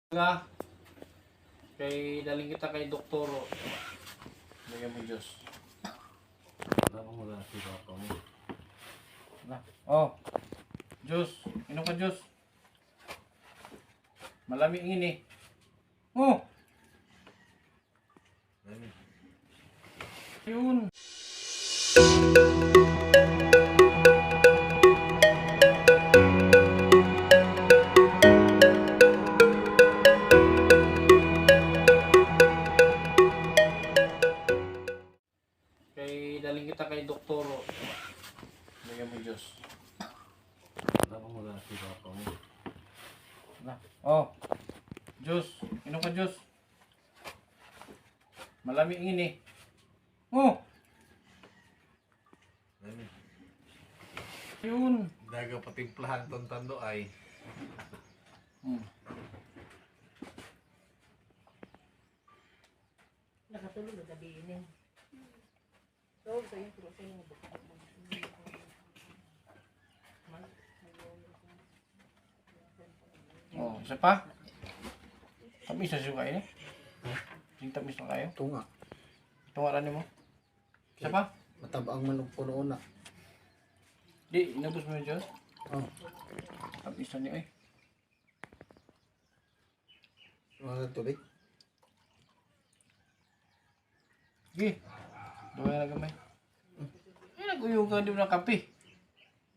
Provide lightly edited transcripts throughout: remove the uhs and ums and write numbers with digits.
Nga, kay daling kita kay doktor. Bigyan mo Diyos. Wala kang wala si Papa mo. Na. Oh. Diyos, inom ka Diyos. Malamig ini. Oh. Ayun. Yun. Kay daling kita kay doktor. Bigyan mo Diyos. Wala kang wala si Papa mo. Na. Oh. Diyos, inom ka Diyos. Malamig ini. Oh. Ayun. Yun. Daga patimplahan tong tando ay. Nakatulog na gabi yun. So, sa yung puro sa'yo. Oh, isa pa? Tamis na siya kayo. Yung tamis na kayo. Tunga. Tungaran mo. Isa pa? Matabang manong puno na. Di, inabos mo yung Diyos. Oh. Tamis na niyo eh. Mga tubig. Sige. Daway na gamay. Eh, nag-uyong ka din ng kape.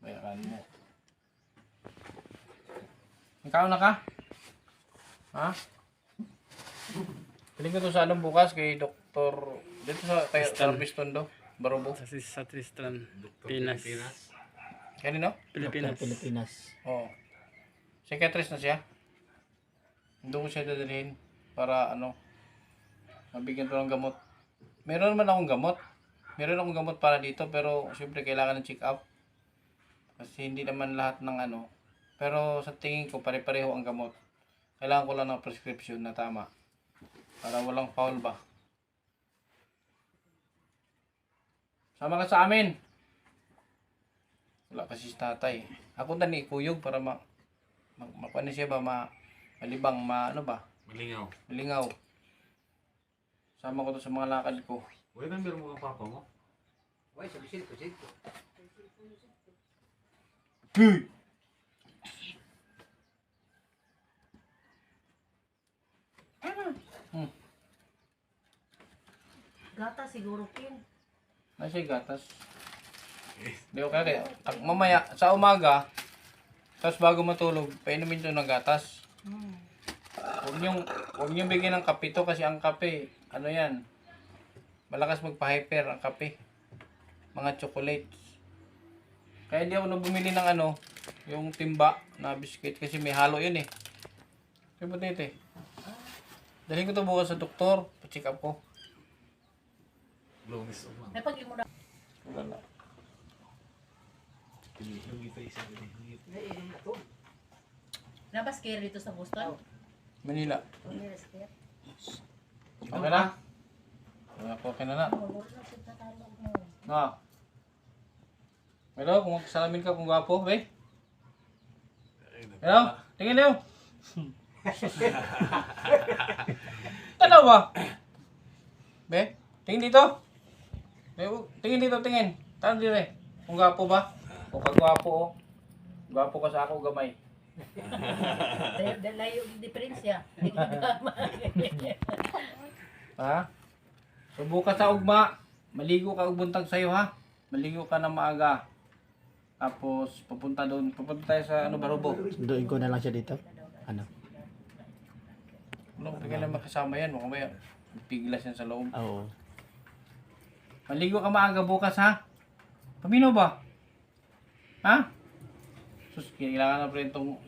Bayaran mo. Ikaw na ka? Ha? Piling ko to sa anong bukas kay Dr. Dito sa therapist Tondo. Barobo. Sa Tristan, Doktor Pinas. Kanino? Pilipinas. Pilipinas. Oo. Psychiatrist na siya. Doon ko siya dadalhin para ano, mabigyan ko ng gamot. Meron naman akong gamot. Meron akong gamot para dito pero siyempre kailangan ng check up. Kasi hindi naman lahat ng ano. Pero sa tingin ko pare-pareho ang gamot. Kailangan ko lang ng prescription na tama. Para walang foul ba. Sama ka sa amin. Wala kasi si tatay. Ako na ni Kuyog para makuha siya ba malibang ano ba Malingaw. malingaw. Sama ko to sa mga lakad ko. Wala nang mo kang Papa mo. Uy, sabihin ko. Hey! Gata siguro kin. Nasa yung gatas. Di ko kaya. Mamaya, sa umaga, tapos bago matulog, painumin to ng gatas. Huwag niyong bigyan ng kape to kasi ang kape, ano yan, malakas magpa-hyper ang kape. Mga chocolates. Kaya hindi ako na bumili ng ano, yung timba na biscuit kasi may halo yun eh. Kaya buti ito eh. Dalhin ko to bukas sa doktor, pa-check up ko. Lumis o man. May pag mo na. Wala na. Hindi pa isa din. Nabas care dito sa Boston? Manila. Manila Square. Okay na? Okay na na. Ah. Hello, kung magsalamin ka kung gwapo, be? Hello? Tingin Leo. Tanaw ba? Be? Tingin dito. Be, tingin dito, tingin. Tanong dito eh. Kung gwapo ba? O pag gwapo, oh. Gwapo ka sa ako, gamay. Dala yung diferensya. Ha? So bukas sa ugma, maligo ka buntag sa'yo ha. Maligo ka na maaga. Tapos pupunta tayo sa ano Barobo. Sunduin ko na lang siya dito. Ano? Ano, bigyan na makasama yan. Mamaya, piglas yan sa loob. Oo. Maligo ka maaga bukas ha. Pamino ba? Ha? Sus, kailangan na pa rin itong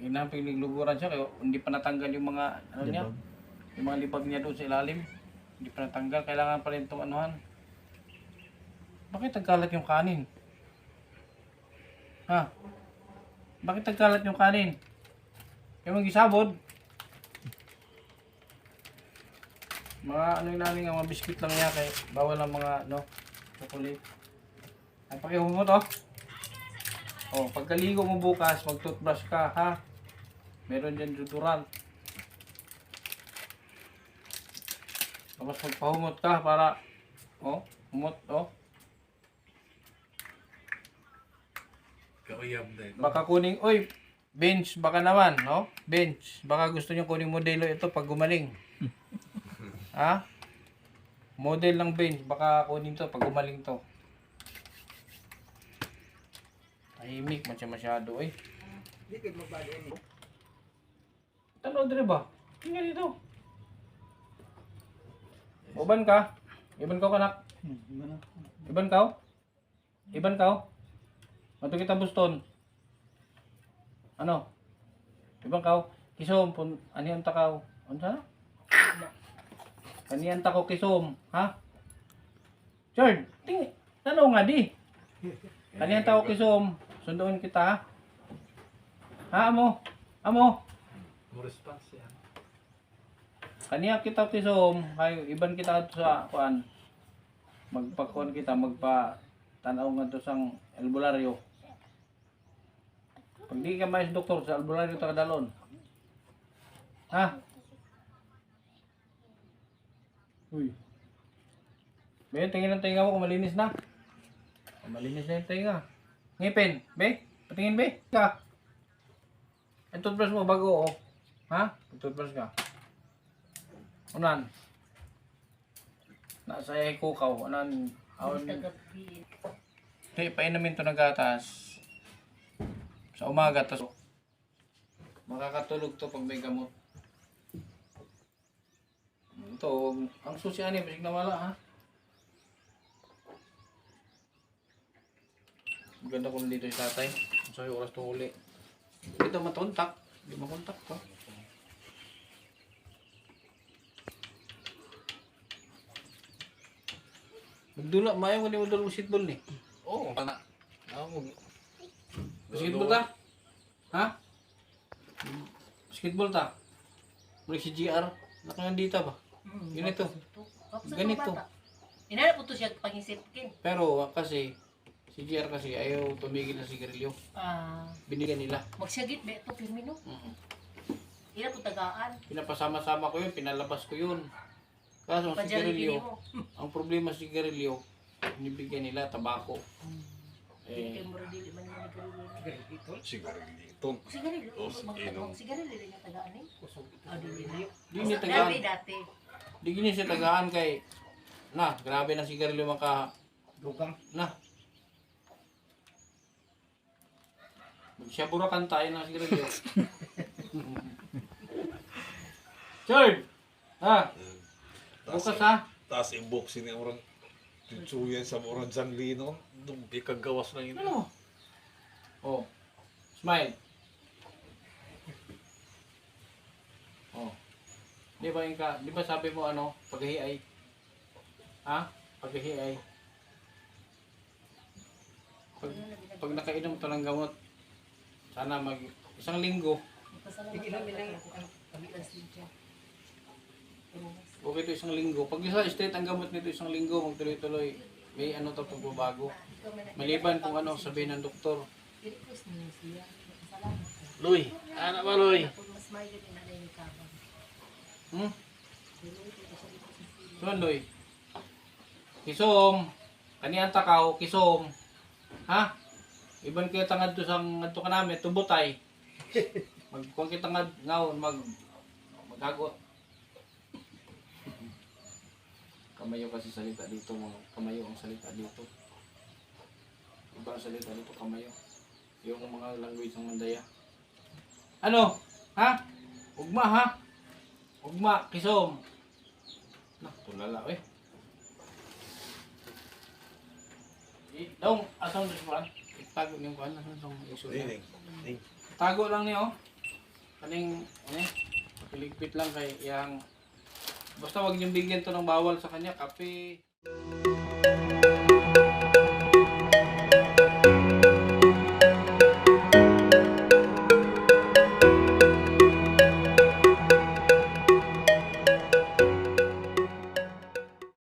pinagluguran siya. Kaya hindi pa natanggal yung mga ano niya. Yung mga libag niya doon sa ilalim. Hindi pa natanggal. Kailangan pa rin itong anuhan. Bakit nagkalat yung kanin? Ha? Bakit nagkalat yung kanin? Kaya mag-isabod. Mga ano yung namin nga, mga biskuit lang niya. Kaya bawal ang mga ano, chocolate. Ay, pakihumo mo to. Oh, pagkaligo mo bukas, mag-toothbrush ka, ha? Meron dyan deodorant. Tapos magpahumot ka para, oh, humot, oh. Kauyab na ito. Baka kuning, oy, bench, baka naman, no? Bench. Baka gusto nyo kuning modelo ito pag gumaling. Ha? Model ng bench, baka kunin to pag gumaling to. Tahimik, masyado, eh. Hindi kayo magbali yan eh. Tanaw dire ba? Tingnan dito. Uban ka? Iban ka kanak? Iban ka? Iban ka? Mato kita buston. Ano? Iban ka? Kisom pun anihan takaw. Unsa? Kaniyan ta ko kisom, ha? Chard, ting tanaw nga di. Kaniyan ta ko kisom. Sunduin kita, ha? Ha, amo? Amo? Mo response yan. Kaniya kita kisom, kay iban kita adto sa kuan. Magpakuan kita, magpa tanaw nga to sang albularyo. Pag di ka mais doktor sa albularyo ta kadalon. Ha? Uy. Be, tingin ang tinga mo kung malinis na. Kung malinis na yung tinga. Ngipin, be? Patingin, be? Ka. Ang toothbrush mo bago, oh. Ha? Toothbrush ka. Unan. Nasa kukaw. Unan. Awan. Tagapi. Okay, painamin to ng gatas. Sa umaga, tas makakatulog to pag may gamot. Ito, ang susi ani, basig na wala, ha? Ganda ko dito yung tatay. So, yung oras to uli. Ito matuntak. Hindi makontak ko. Magdula, mayo ko ni mo dula basketball ni. Oo, kana. Ako. Basketball ta? Ha? Basketball ta? Muli si GR. Nakangandita ba? Ganito. Ganito. Inanap po to siya pangisipkin. Pero kasi, si GR kasi ayaw tumigil na sigarilyo. Binigyan nila. Magsagit ba ito, Firmino? Mm. Ina po tagaan. Pinapasama-sama ko yun, pinalabas ko yun. Kaso ang Padyari sigarilyo, mo. ang problema sa sigarilyo, binibigyan nila tabako. Hindi Eh, kayo mura dili man yung nagkaroon. Sigarilito. Sigarilyo. Oh, inom. Sigarilyo rin yung tagaan eh. Dili. di niya tagaan. Dati. Di niya siya tagaan kay, na, grabe na sigarilyo maka, Dugang. na. Magsiyaburakan tayo ng sigarilyo. Chard! Ha? Bukas ha? Tapos i-boxing niya orang titsuyan sa orang Janlino. Nung ikagawas na yun. Ano? Oh. Smile. Oh. Di ba sabi mo ano, paghihiay? Ha? Paghihiay. Pag nakainom to ng gamot, sana mag isang linggo. Pasalamat lang. Okay to isang linggo. Pag isa straight ang gamot nito isang linggo, magtuloy-tuloy. May ano to pagbabago. Maliban kung ano sabihin ng doktor. Loy, anak ba Loy? Mas may yun na yung kabang. Hmm? Tuan Loy. Kisom. Kanian takaw, kisom. Ha? Iban kaya tangad to sang adto ka namin, tubutay. Magkuha kita ngawon maghagot. Kamayo kasi salita dito, mga kamayo ang salita dito. Iba ang salita dito, kamayo. Yung mga language ng Mandaya. Ano? Ha? Ugma ha? Ugma, kisom. Nah, tulala eh. Dong, asang restaurant? Itago niyong kuhan, asang iso niya. Tago lang niyo. Kaning, piligpit lang kay yang basta wag niyong bigyan to ng bawal sa kanya, kape.